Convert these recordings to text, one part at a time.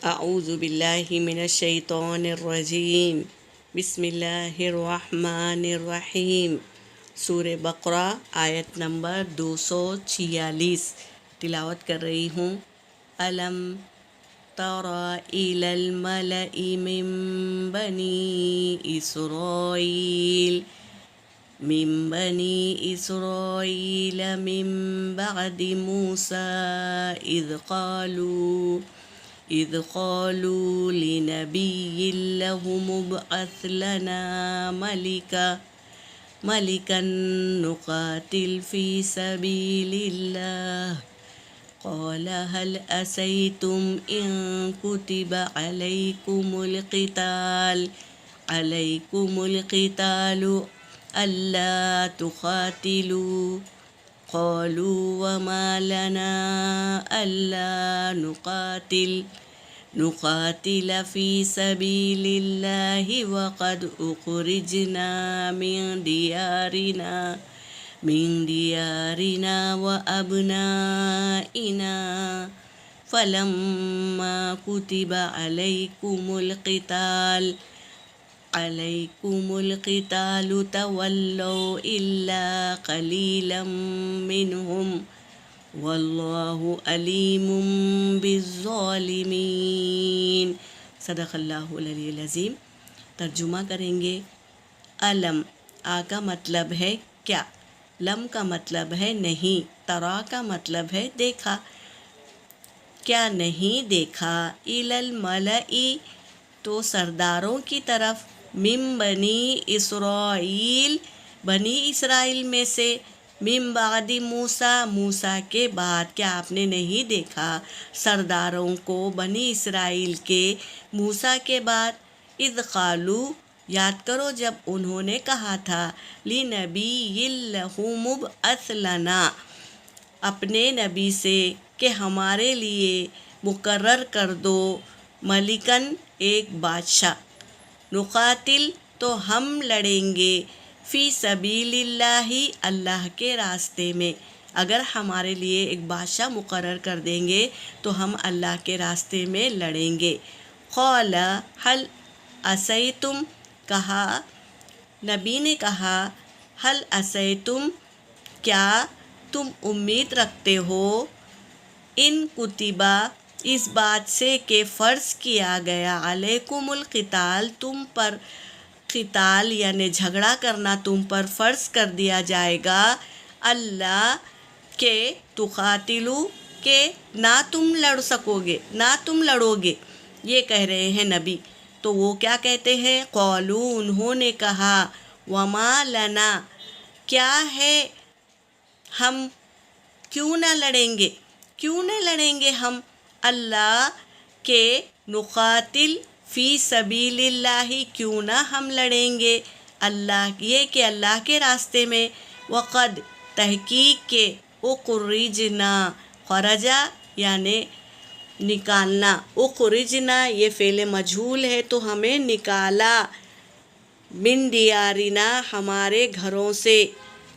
اعوذ باللہ من الشیطان الرجیم بسم اللہ الرحمن الرحیم۔ سورہ بقرہ آیت نمبر 246 تلاوت کر رہی ہوں۔ الم تر الی الملأ من بنی اسرائیل من بعد موسیٰ اذ قالوا لنبی لهم ابعث لنا ملكا نقاتل في سبيل الله قال هل عسيتم إن كتب عليكم القتال ألا تقاتلوا قالوا وما لنا ألا نقاتل في سبيل الله وقد أخرجنا من ديارنا وأبنائنا فلما كتب عليكم القتال تولوا إلا قليلا منهم واللہ علیم بالظالمین۔ صدق اللہ العلی العظیم۔ ترجمہ کریں گے۔ علم آ کا مطلب ہے کیا، لم کا مطلب ہے نہیں، ترا کا مطلب ہے دیکھا، کیا نہیں دیکھا، الی الملأ تو سرداروں کی طرف، من بنی اسرائیل بنی اسرائیل میں سے، من بعد موسیٰ کے بعد، کیا آپ نے نہیں دیکھا سرداروں کو بنی اسرائیل کے موسیٰ کے بعد، اذ قالوا یاد کرو جب انہوں نے کہا تھا، لنبی لہم ابعث لنا اپنے نبی سے کہ ہمارے لیے مقرر کر دو، ملکن ایک بادشاہ، نقاتل تو ہم لڑیں گے، فی سبیل اللہ اللہ کے راستے میں، اگر ہمارے لیے ایک بادشاہ مقرر کر دیں گے تو ہم اللہ کے راستے میں لڑیں گے۔ قال هل عسیتم کہا، نبی نے کہا، هل عسیتم کیا تم امید رکھتے ہو، ان کتبہ اس بات سے کہ فرض کیا گیا، علیکم القتال تم پر قتال یعنی جھگڑا کرنا تم پر فرض کر دیا جائے گا، اللہ کہ تقاتلو کہ نہ تم لڑ سکو گے، نہ تم لڑو گے، یہ کہہ رہے ہیں نبی۔ تو وہ کیا کہتے ہیں، قالو انہوں نے کہا، وما لنا کیا ہے ہم کیوں نہ لڑیں گے ہم، اللہ کہ نقاتل فی سبیل اللہ کیوں نہ ہم لڑیں گے اللہ یہ کہ اللہ کے راستے میں، وقد تحقیق کے، اخرجنا خرجا یعنی نکالنا، اخرجنا یہ فعل مجہول ہے تو ہمیں نکالا، من دیارنا ہمارے گھروں سے،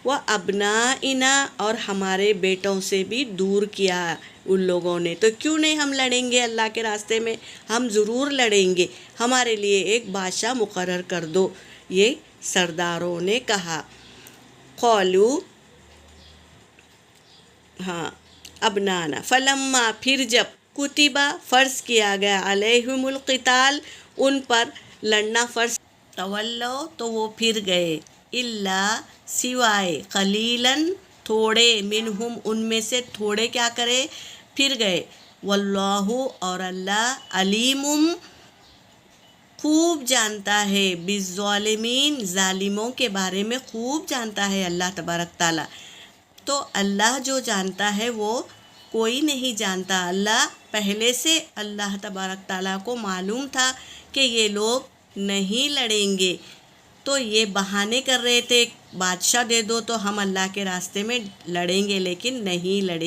وابنائنا اور ہمارے بیٹوں سے بھی دور کیا ان لوگوں نے، تو کیوں نہیں ہم لڑیں گے اللہ کے راستے میں، ہم ضرور لڑیں گے، ہمارے لیے ایک بادشاہ مقرر کر دو، یہ سرداروں نے کہا۔ قالو ابنانا فلما پھر جب کتبہ فرض کیا گیا، علیہم القتال ان پر لڑنا فرض، تولو تو وہ پھر گئے، الا سوائے، قلیلاً تھوڑے، منہم ان میں سے تھوڑے کیا کرے پھر گئے، واللہ اور اللہ علیم خوب جانتا ہے، بالظالمین ظالموں کے بارے میں خوب جانتا ہے اللہ تبارک تعالیٰ۔ تو اللہ جو جانتا ہے وہ کوئی نہیں جانتا، اللہ پہلے سے اللہ تبارک تعالیٰ کو معلوم تھا کہ یہ لوگ نہیں لڑیں گے، تو یہ بہانے کر رہے تھے، بادشاہ دے دو تو ہم اللہ کے راستے میں لڑیں گے، لیکن نہیں لڑیں